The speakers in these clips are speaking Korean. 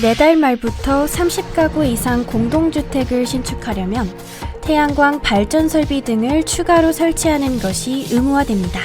내달 말부터 30가구 이상 공동주택을 신축하려면 태양광 발전 설비 등을 추가로 설치하는 것이 의무화됩니다.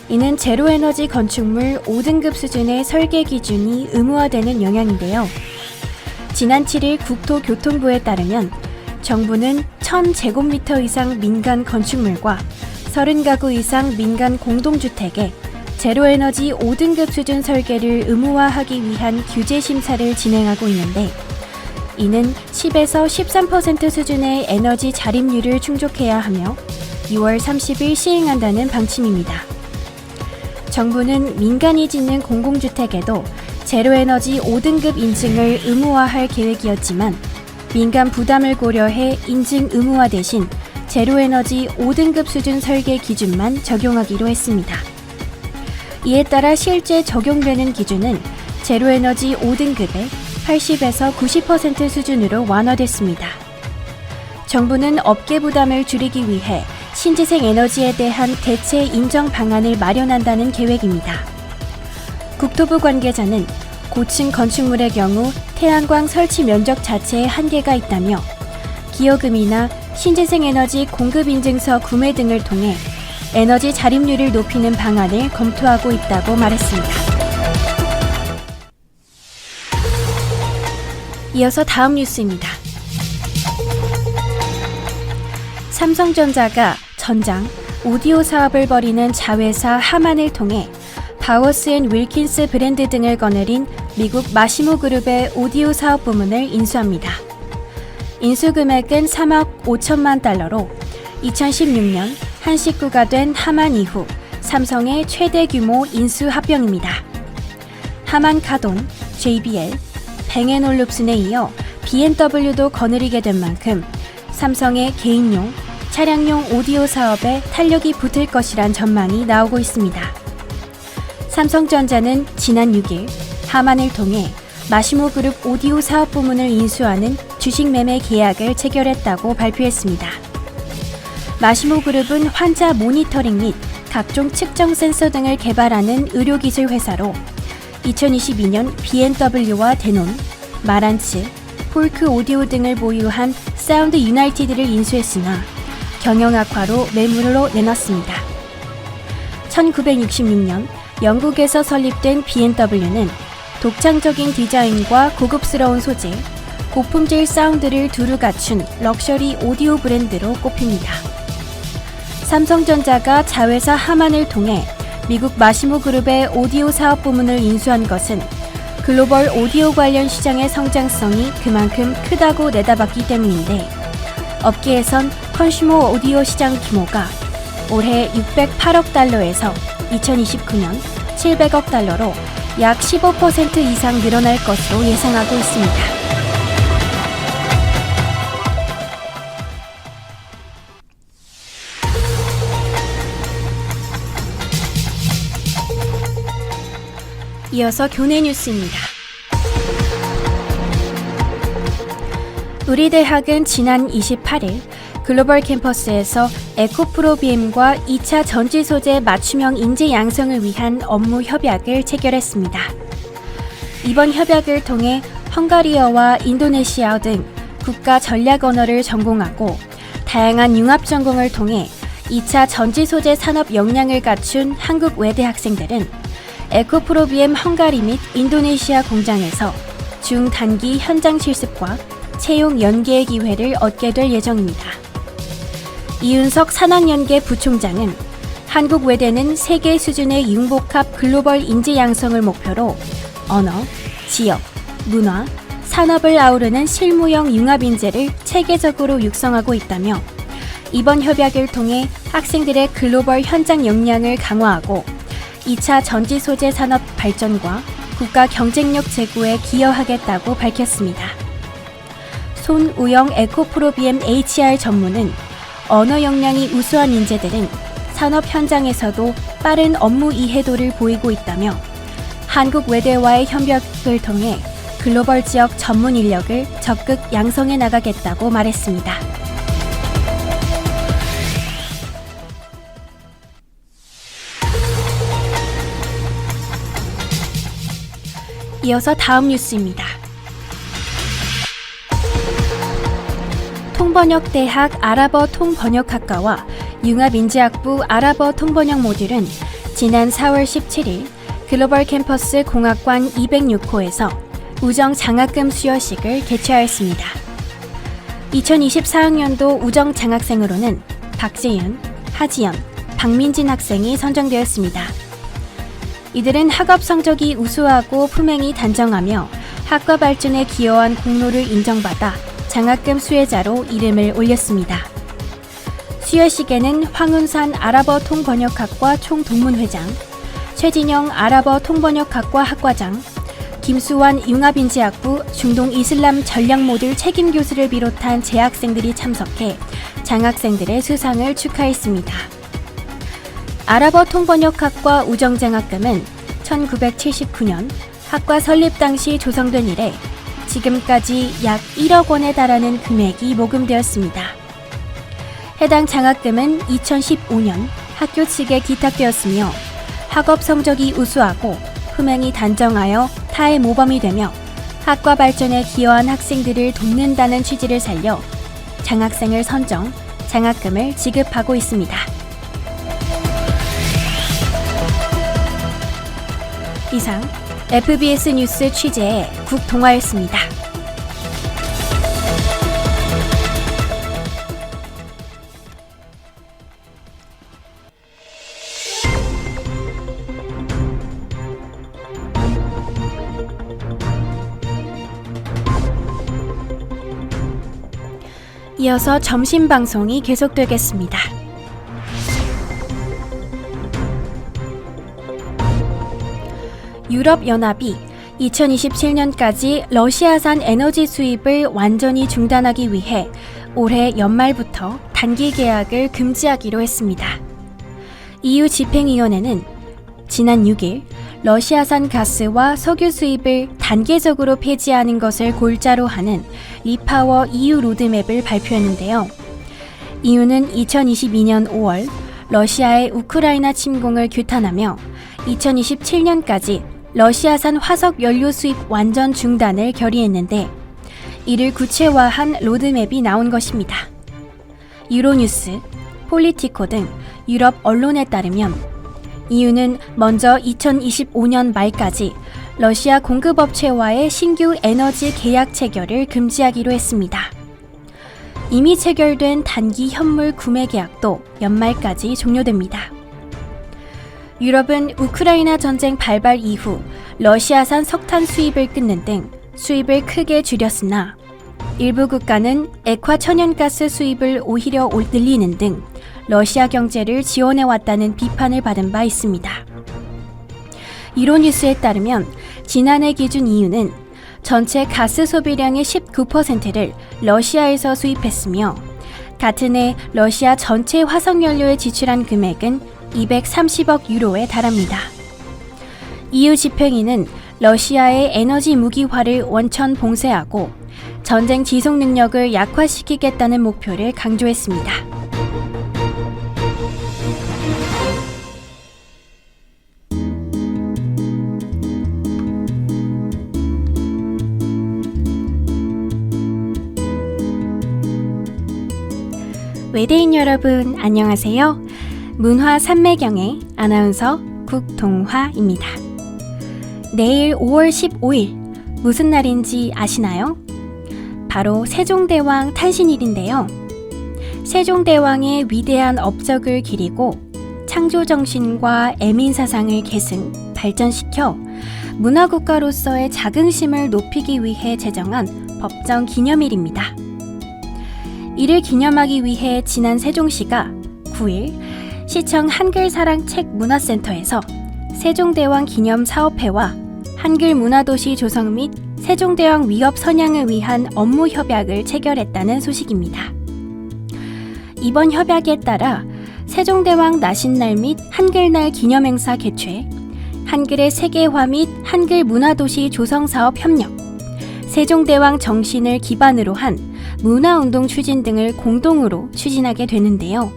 이는 제로에너지 건축물 5등급 수준의 설계 기준이 의무화되는 영향인데요. 지난 7일 국토교통부에 따르면 정부는 1000제곱미터 이상 민간 건축물과 30가구 이상 민간 공동주택에 제로에너지 5등급 수준 설계를 의무화하기 위한 규제 심사를 진행하고 있는데, 이는 10에서 13% 수준의 에너지 자립률을 충족해야 하며 6월 30일 시행한다는 방침입니다. 정부는 민간이 짓는 공공주택에도 제로에너지 5등급 인증을 의무화할 계획이었지만 민간 부담을 고려해 인증 의무화 대신 제로에너지 5등급 수준 설계 기준만 적용하기로 했습니다. 이에 따라 실제 적용되는 기준은 제로에너지 5등급의 80에서 90% 수준으로 완화됐습니다. 정부는 업계 부담을 줄이기 위해 신재생 에너지에 대한 대체 인정 방안을 마련한다는 계획입니다. 국토부 관계자는 고층 건축물의 경우 태양광 설치 면적 자체에 한계가 있다며 기여금이나 신재생 에너지 공급 인증서 구매 등을 통해 에너지 자립률을 높이는 방안을 검토하고 있다고 말했습니다. 이어서 다음 뉴스입니다. 삼성전자가 전장, 오디오 사업을 벌이는 자회사 하만을 통해 바워스 앤 윌킨스 브랜드 등을 거느린 미국 마시모 그룹의 오디오 사업 부문을 인수합니다. 인수 금액은 3억 5천만 달러로 2016년 한 식구가 된 하만 이후 삼성의 최대 규모 인수 합병입니다. 하만 카동, JBL, 뱅앤올룹슨에 이어 B&W도 거느리게 된 만큼 삼성의 개인용, 차량용 오디오 사업에 탄력이 붙을 것이란 전망이 나오고 있습니다. 삼성전자는 지난 6일 하만을 통해 마시모 그룹 오디오 사업 부문을 인수하는 주식 매매 계약을 체결했다고 발표했습니다. 마시모 그룹은 환자 모니터링 및 각종 측정 센서 등을 개발하는 의료기술 회사로 2022년 B&W와 데논, 마란츠, 폴크 오디오 등을 보유한 사운드 유나이티드를 인수했으나 경영 악화로 매물로 내놨습니다. 1966년 영국에서 설립된 B&W는 독창적인 디자인과 고급스러운 소재, 고품질 사운드를 두루 갖춘 럭셔리 오디오 브랜드로 꼽힙니다. 삼성전자가 자회사 하만을 통해 미국 마시모 그룹의 오디오 사업 부문을 인수한 것은 글로벌 오디오 관련 시장의 성장성이 그만큼 크다고 내다봤기 때문인데, 업계에선 컨슈머 오디오 시장 규모가 올해 608억 달러에서 2029년 700억 달러로 약 15% 이상 늘어날 것으로 예상하고 있습니다. 이어서 교내 뉴스입니다. 우리 대학은 지난 28일 글로벌 캠퍼스에서 에코프로비엠과 2차 전지 소재 맞춤형 인재 양성을 위한 업무 협약을 체결했습니다. 이번 협약을 통해 헝가리어와 인도네시아어 등 국가 전략 언어를 전공하고 다양한 융합 전공을 통해 2차 전지 소재 산업 역량을 갖춘 한국 외대 학생들은 에코프로비엠 헝가리 및 인도네시아 공장에서 중단기 현장 실습과 채용 연계의 기회를 얻게 될 예정입니다. 이윤석 산학연계 부총장은 한국 외대는 세계 수준의 융복합 글로벌 인재 양성을 목표로 언어, 지역, 문화, 산업을 아우르는 실무형 융합 인재를 체계적으로 육성하고 있다며 이번 협약을 통해 학생들의 글로벌 현장 역량을 강화하고 2차 전지 소재 산업 발전과 국가 경쟁력 제고에 기여하겠다고 밝혔습니다. 손우영 에코프로비엠 HR 전무는 언어 역량이 우수한 인재들은 산업 현장에서도 빠른 업무 이해도를 보이고 있다며 한국 외대와의 협력을 통해 글로벌 지역 전문 인력을 적극 양성해 나가겠다고 말했습니다. 이어서 다음 뉴스입니다. 통번역대학 아랍어 통번역학과와 융합인지학부 아랍어 통번역 모듈은 지난 4월 17일 글로벌 캠퍼스 공학관 206호에서 우정 장학금 수여식을 개최하였습니다. 2024학년도 우정 장학생으로는 박재윤, 하지연, 박민진 학생이 선정되었습니다. 이들은 학업 성적이 우수하고 품행이 단정하며 학과 발전에 기여한 공로를 인정받아 장학금 수혜자로 이름을 올렸습니다. 수여식에는 황운산 아랍어 통번역학과 총동문회장, 최진영 아랍어 통번역학과 학과장, 김수환 융합인지학부 중동 이슬람 전략 모듈 책임교수를 비롯한 재학생들이 참석해 장학생들의 수상을 축하했습니다. 아랍어 통번역학과 우정장학금은 1979년 학과 설립 당시 조성된 이래 지금까지 약 1억 원에 달하는 금액이 모금되었습니다. 해당 장학금은 2015년 학교 측에 기탁되었으며 학업 성적이 우수하고 품행이 단정하여 타의 모범이 되며 학과 발전에 기여한 학생들을 돕는다는 취지를 살려 장학생을 선정, 장학금을 지급하고 있습니다. 이상 FBS 뉴스 취재의 국동화였습니다. 이어서 점심 방송이 계속되겠습니다. 유럽연합이 2027년까지 러시아산 에너지 수입을 완전히 중단하기 위해 올해 연말부터 단기 계약을 금지하기로 했습니다. EU 집행위원회는 지난 6일 러시아산 가스와 석유 수입을 단계적으로 폐지하는 것을 골자로 하는 리파워 EU 로드맵을 발표했는데요. EU는 2022년 5월 러시아의 우크라이나 침공을 규탄하며 2027년까지 러시아산 화석 연료 수입 완전 중단을 결의했는데 이를 구체화한 로드맵이 나온 것입니다. 유로뉴스, 폴리티코 등 유럽 언론에 따르면 EU는 먼저 2025년 말까지 러시아 공급업체와의 신규 에너지 계약 체결을 금지하기로 했습니다. 이미 체결된 단기 현물 구매 계약도 연말까지 종료됩니다. 유럽은 우크라이나 전쟁 발발 이후 러시아산 석탄 수입을 끊는 등 수입을 크게 줄였으나 일부 국가는 액화 천연가스 수입을 오히려 늘리는 등 러시아 경제를 지원해왔다는 비판을 받은 바 있습니다. 유로뉴스에 따르면 지난해 기준 EU는 전체 가스 소비량의 19%를 러시아에서 수입했으며 같은 해 러시아 전체 화석연료에 지출한 금액은 230억 유로에 달합니다. EU 집행위는 러시아의 에너지 무기화를 원천 봉쇄하고 전쟁 지속 능력을 약화시키겠다는 목표를 강조했습니다. 외대인 여러분 안녕하세요. 문화 산매경의 아나운서 국동화입니다. 내일 5월 15일 무슨 날인지 아시나요? 바로 세종대왕 탄신일인데요. 세종대왕의 위대한 업적을 기리고 창조정신과 애민사상을 계승, 발전시켜 문화국가로서의 자긍심을 높이기 위해 제정한 법정 기념일입니다. 이를 기념하기 위해 지난 세종시가 9일 시청 한글사랑책 문화센터에서 세종대왕 기념사업회와 한글문화도시 조성 및 세종대왕 위업 선양을 위한 업무 협약을 체결했다는 소식입니다. 이번 협약에 따라 세종대왕 나신날 및 한글날 기념행사 개최, 한글의 세계화 및 한글문화도시 조성사업 협력, 세종대왕 정신을 기반으로 한 문화운동 추진 등을 공동으로 추진하게 되는데요.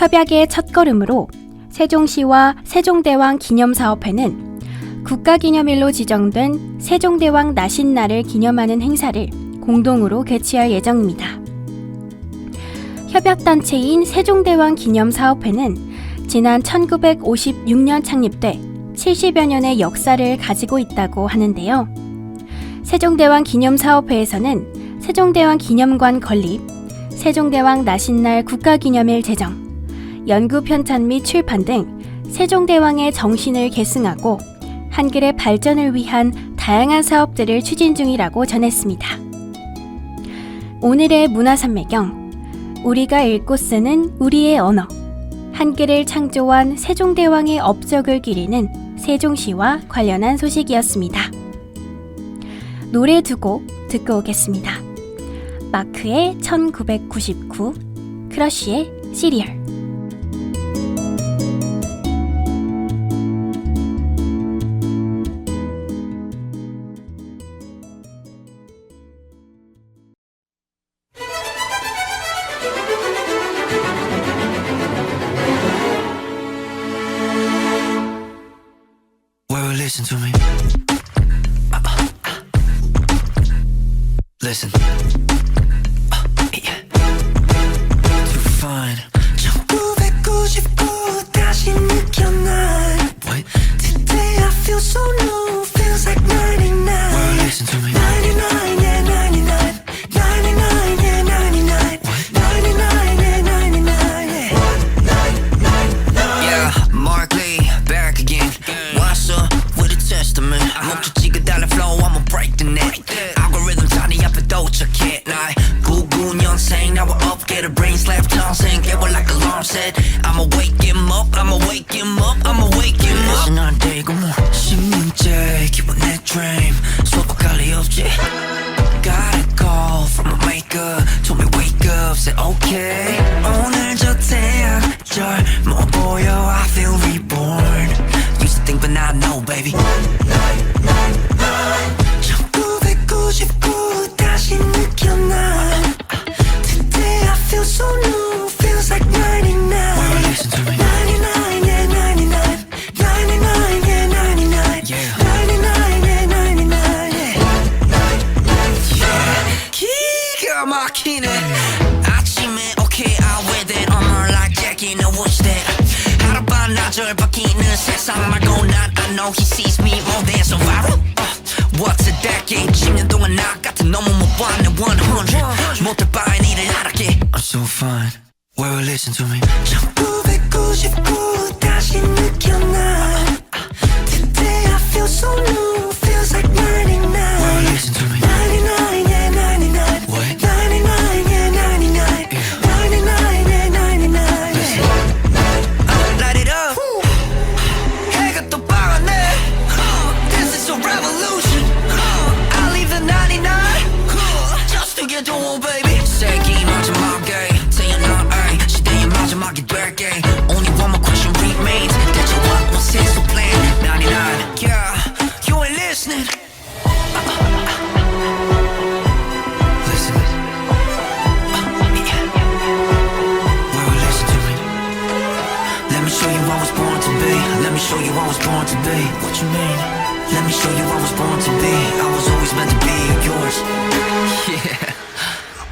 협약의 첫걸음으로 세종시와 세종대왕 기념사업회는 국가기념일로 지정된 세종대왕 나신날을 기념하는 행사를 공동으로 개최할 예정입니다. 협약단체인 세종대왕 기념사업회는 지난 1956년 창립돼 70여 년의 역사를 가지고 있다고 하는데요. 세종대왕 기념사업회에서는 세종대왕 기념관 건립, 세종대왕 나신날 국가기념일 제정, 연구 편찬 및 출판 등 세종대왕의 정신을 계승하고 한글의 발전을 위한 다양한 사업들을 추진 중이라고 전했습니다. 오늘의 문화산매경, 우리가 읽고 쓰는 우리의 언어, 한글을 창조한 세종대왕의 업적을 기리는 세종시와 관련한 소식이었습니다. 노래 두 곡 듣고 오겠습니다. 마크의 1999, 크러쉬의 시리얼. Listen to me. Listen. Yeah. Too fine. 1999 다시 느껴 날. What? Today I feel so new. Feels like 99. Well, listen to me. 99, yeah, 99. 99, yeah, 99. What? 99, yeah, 99, yeah. 199. Yeah, Mark Lee, back again. What's up? Testament. 목적지가 달라 flow, I'ma break the net. Algorithm 자리 앞에 도착해. 나의 99년생, now we're up, get a brain slap 전생. Get one like alarm set. I'ma wake him up, I'ma wake him up, I'ma wake him up. 안 되고 뭐 10년째 기본 내 dream. 수업 관리 없지. Got a call from my maker. Told me wake up, said okay. 오늘 저 태양 젊어 보여, I feel reborn. Used to think but now I know baby. 1999 다시 느껴 난. Today I feel so new. Feels like 99. Well, listen to me. 99, yeah, 99. 99, yeah, 99. Yeah. 99, yeah, 99. Yeah. 기가 막히네. 아침에 okay I wear that armor like Jackie, no what's that. 하룻밤 나절 바뀌는 세상 말고 난 I know he sees me more than survival. What's a decade? 10년 동안 나 같은 너무 못 봤네 100. 못할 바엔 일을 하라게. I'm so fine. Well, listen to me. 1999 다시 느껴 난. Today I feel so new. Feels like 99. Well, listen to me. 99, yeah, 99. What? 99, yeah, 99. Yeah. 99, yeah, 99. Listen. Light it up. 해가 또 밝았네. This is a revolution. I leave the 99 just to get to one baby. 세기 마지막에 태어나 시대의 마지막이 될게. Only one more question remains. 대체 what was his plan? 99. Yeah, you ain't listening. Listen. Yeah. Well, listen to me. Let me show you I was born to be. Let me show you I was born to be. What you mean? Let me show you I was born to be. I was always meant to be yours. Yeah.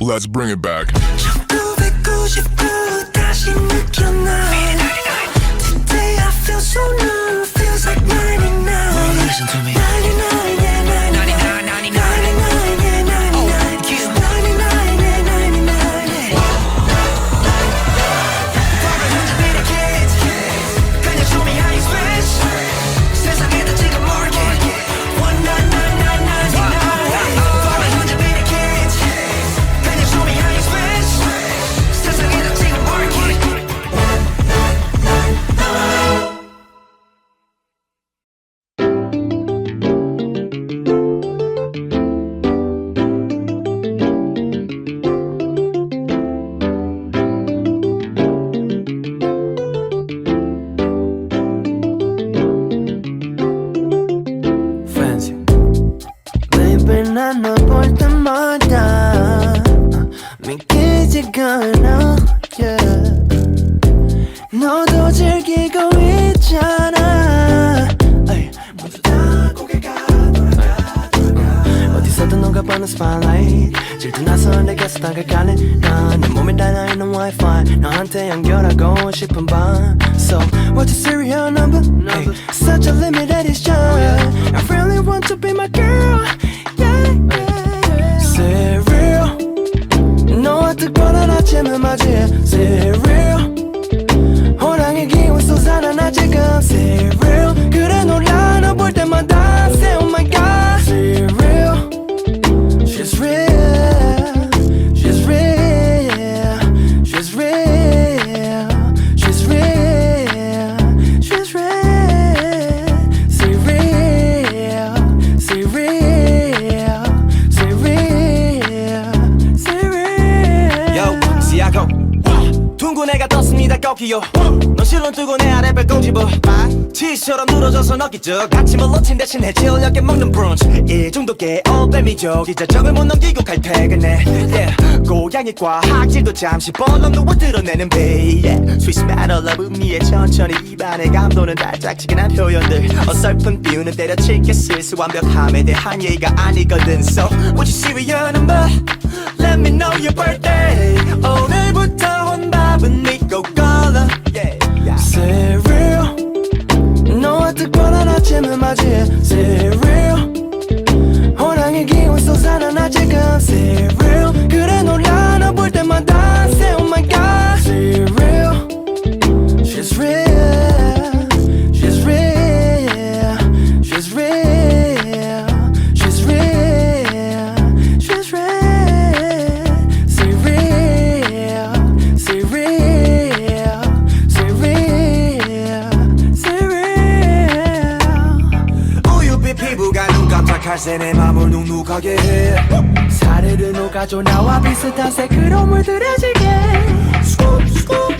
Let's bring it back. 1999 다시 느껴 난. Today I feel so new. Feels like 99. Well, listen to me. 99, yeah, 99. 99, 99, yeah, 99. Oh, you. 99, yeah, 99, yeah. Probably 100 kids. 그냥 show me how you express. 세상에다 지금 market. 1999999. Probably 100 kids. 그냥 show me how you express. 세상에다 지금 market. Fancy. Baby 난 널 볼 때마다 믿기지가 않아 yeah. 너도 즐기고 있잖아. 어디서든 너가 up on the spotlight 질투나서 내게서 다가갈래 난내 몸에 달려있는 Wi-Fi 너한테 연결하고 싶은 밤 So what's your serial number? Hey, such a limited edition I really want to be my girl Yeah, yeah. Serial 너와 특별한 아침을 맞이해 Serial 호랑이 기운 솟아나 나 지금 Serial 그래 놀라 너 볼 때마다 Say oh my god Serial She's real She's real She's real She's real She's real Serial Serial Serial Serial Yo, see I go 둥근 애가 떴습니다 꺾이요 넌 실론 뜨고 내 아래 벨 집어 치처럼 늘어져서 넣기죠 아침을 놓친 대신 해질녘에 먹는 브런치 이 정도께 올빼미죠 기자적을 못 넘기고 칼퇴근해 yeah. 고양이 과학질도 잠시 벌렁 누워 드러내는 배 yeah. Sweet smell of 의미에 천천히 입안에 감도는 달짝지근한 표현들 어설픈 비유는 때려칠게 슬슬 완벽함에 대한 예의가 아니거든 So would you serial number? Let me know your birthday 오늘부터 온 밥은 믿고 걸어 yeah. Serial 너와 특별한 아침을 맞이해 Serial 호랑이 기운 솟아나 나 지금 Serial 그래 놀라 너 볼 때마다 Say oh my god Serial She's real She's real She's real She's real She's real Serial Serial Serial Serial 우유빛 피부가 눈 깜짝할 새 내 맘을 눅눅하게 해 사르르 녹아줘 나와 비슷한 색으로 물들여지게 Scoop scoop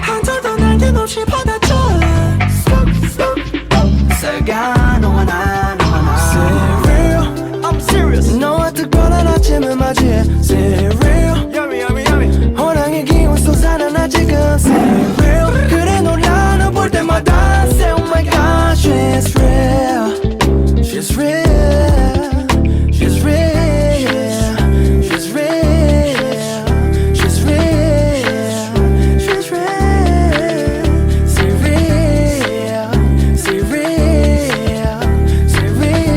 한 절도 날개 없이 받아줘 Scoop scoop 살가 너와 나 너와 나 Serial I'm serious 너와 특별한 아침을 맞이해 Serial Yummy yummy yummy 호랑이 기운 솟아나 나 지금 Serial 그래 놀라 너 볼 때마다 Say oh my god She's real She's real She's real She's real She's real She's real Serial Serial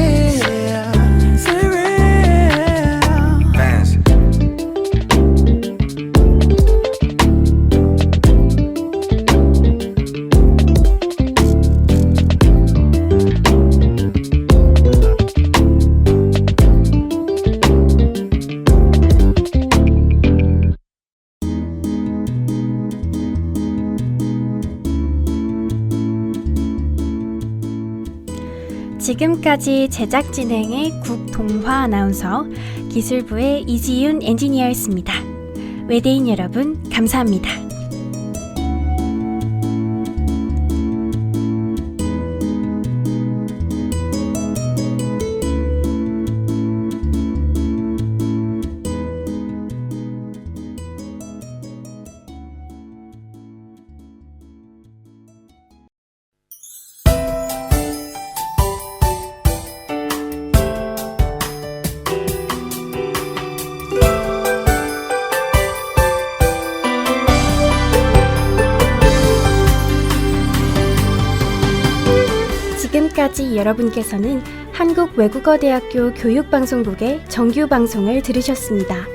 Serial Serial Fans 지금까지 제작 진행의 국동화 아나운서, 기술부의 이지윤 엔지니어였습니다. 외대인 여러분, 감사합니다. 지금까지 여러분께서는 한국외국어대학교 교육방송국의 정규 방송을 들으셨습니다.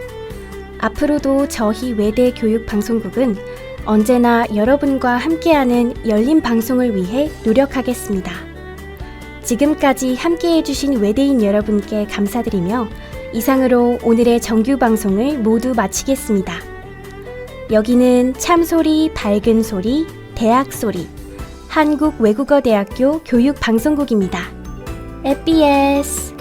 앞으로도 저희 외대 교육방송국은 언제나 여러분과 함께하는 열린 방송을 위해 노력하겠습니다. 지금까지 함께해주신 외대인 여러분께 감사드리며 이상으로 오늘의 정규 방송을 모두 마치겠습니다. 여기는 참소리, 밝은 소리, 대학소리, 한국외국어대학교 교육방송국입니다. FBS